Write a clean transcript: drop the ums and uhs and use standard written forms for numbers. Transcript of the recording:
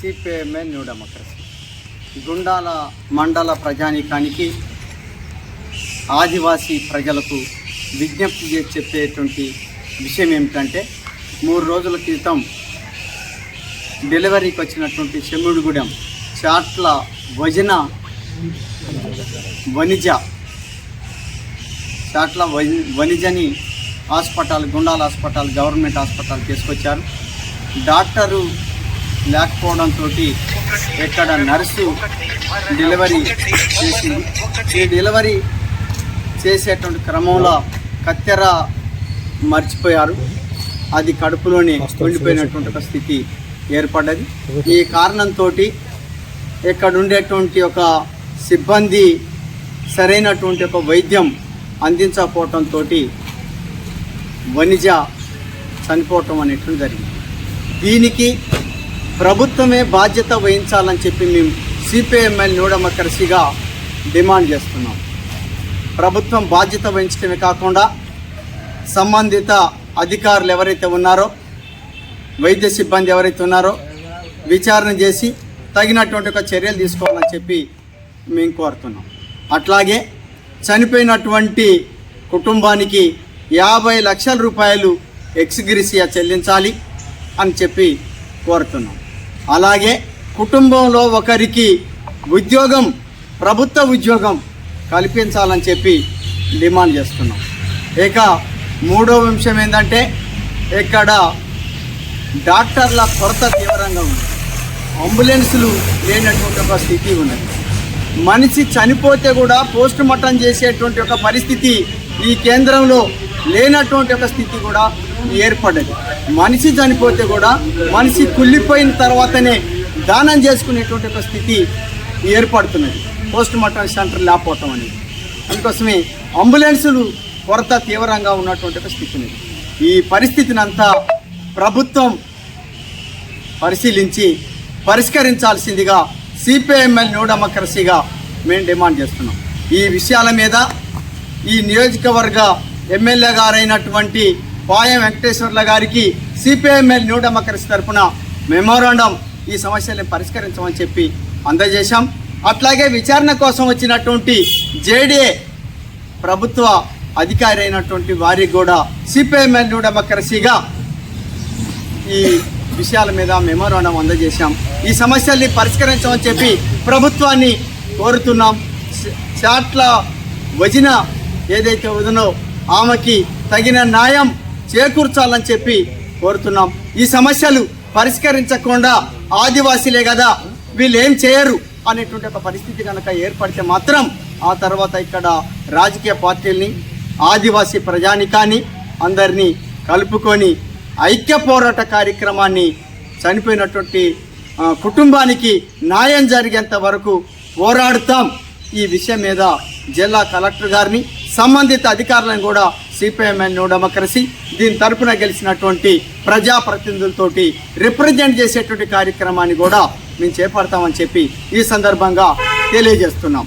CPIML new democracy Gundala మండల ప్రజానీకానికి ఆదివాసీ ప్రజలకు విజ్ఞప్తి చేసి చెప్పేటువంటి విషయం ఏమిటంటే 3 రోజుల క్రితం డెలివరీకి వచ్చినటువంటి చెమ్ముడిగూడెం చాట్ల వనిజని hospital Gundala hospital government hospital తీసుకొచ్చారు. డాక్టరు లేకపోవడంతో ఇక్కడ నర్సు డెలివరీ చేసింది. ఈ డెలివరీ చేసేటువంటి క్రమంలో కత్తెర మర్చిపోయారు. అది కడుపులోనే ఉండిపోయినటువంటి ఒక స్థితి ఏర్పడ్డది. ఈ కారణంతో ఇక్కడ ఉండేటువంటి ఒక సిబ్బంది సరైనటువంటి ఒక వైద్యం అందించకపోవడంతో వనిజ చనిపోవటం అనేటువంటి జరిగింది. దీనికి ప్రభుత్వమే బాధ్యత వహించాలని చెప్పి మేము సిపిఐఎంఎల్ న్యూ డెమోక్రసీగా డిమాండ్ చేస్తున్నాం. ప్రభుత్వం బాధ్యత వహించడమే కాకుండా సంబంధిత అధికారులు ఎవరైతే ఉన్నారో, వైద్య సిబ్బంది ఎవరైతే ఉన్నారో విచారణ చేసి తగినటువంటి ఒక చర్యలు తీసుకోవాలని చెప్పి మేము కోరుతున్నాం. అట్లాగే చనిపోయినటువంటి కుటుంబానికి 50 లక్షల రూపాయలు ఎక్స్గ్రేషియా చెల్లించాలి అని చెప్పి కోరుతున్నాం. అలాగే కుటుంబంలో ఒకరికి ఉద్యోగం, ప్రభుత్వ ఉద్యోగం కల్పించాలని చెప్పి డిమాండ్ చేస్తున్నాం. ఇక 3వ అంశం ఏంటంటే ఇక్కడ డాక్టర్ల కొరత తీవ్రంగా ఉంది. అంబులెన్సులు లేనటువంటి ఒక స్థితి ఉన్నది. మనిషి చనిపోతే కూడా పోస్ట్ మార్టం చేసేటువంటి ఒక పరిస్థితి ఈ కేంద్రంలో లేనటువంటి ఒక స్థితి కూడా ఏర్పడ్డది. మనిషి చనిపోతే కూడా మనిషి కుళ్ళిపోయిన తర్వాతనే దానం చేసుకునేటువంటి ఒక స్థితి ఏర్పడుతున్నది. పోస్ట్ మార్టం సెంటర్ లేకపోవటం అనేది. అందుకోసమే అంబులెన్సులు కొరత తీవ్రంగా ఉన్నటువంటి ఒక స్థితి ఉంది. ఈ పరిస్థితిని అంతా ప్రభుత్వం పరిశీలించి పరిష్కరించాల్సిందిగా సిపిఐఎంఎల్ న్యూ డెమోక్రసీగా మేము డిమాండ్ చేస్తున్నాం. ఈ విషయాల మీద ఈ నియోజకవర్గ ఎమ్మెల్యే గారైనటువంటి పాయం వెంకటేశ్వర్ల గారికి సిపిఐఎంఎల్ న్యూ డెమోక్రసీ తరఫున మెమోరాండం ఈ సమస్యలను పరిష్కరించమని చెప్పి అందజేశాం. అట్లాగే విచారణ కోసం వచ్చినటువంటి జేడీఏ ప్రభుత్వ అధికారి అయినటువంటి వారికి కూడా సిపిఐఎంఎల్ న్యూ డెమోక్రసీగా ఈ విషయాల మీద మెమోరాండం అందజేశాం. ఈ సమస్యల్ని పరిష్కరించమని చెప్పి ప్రభుత్వాన్ని కోరుతున్నాం. చాట్ల వజిన ఏదైతే వదినో ఆమెకి తగిన న్యాయం చేకూర్చాలని చెప్పి కోరుతున్నాం. ఈ సమస్యలు పరిష్కరించకుండా ఆదివాసీలే కదా వీళ్ళు ఏం చేయరు అనేటువంటి ఒక పరిస్థితి కనుక ఏర్పడితే మాత్రం ఆ తర్వాత ఇక్కడ రాజకీయ పార్టీల్ని, ఆదివాసీ ప్రజానికాన్ని అందరినీ కలుపుకొని ఐక్య పోరాట కార్యక్రమాన్ని చనిపోయినటువంటి కుటుంబానికి న్యాయం జరిగేంత వరకు పోరాడుతాం. ఈ విషయం మీద జిల్లా కలెక్టర్ గారిని, సంబంధిత అధికారులను కూడా సిపిఐఎంఎల్ న్యూ డెమోక్రసీ దీని తరపున గెలిచినటువంటి ప్రజాప్రతినిధులతోటి రిప్రజెంట్ చేసేటువంటి కార్యక్రమాన్ని కూడా మేము చేపడతామని చెప్పి ఈ సందర్భంగా తెలియజేస్తున్నాం.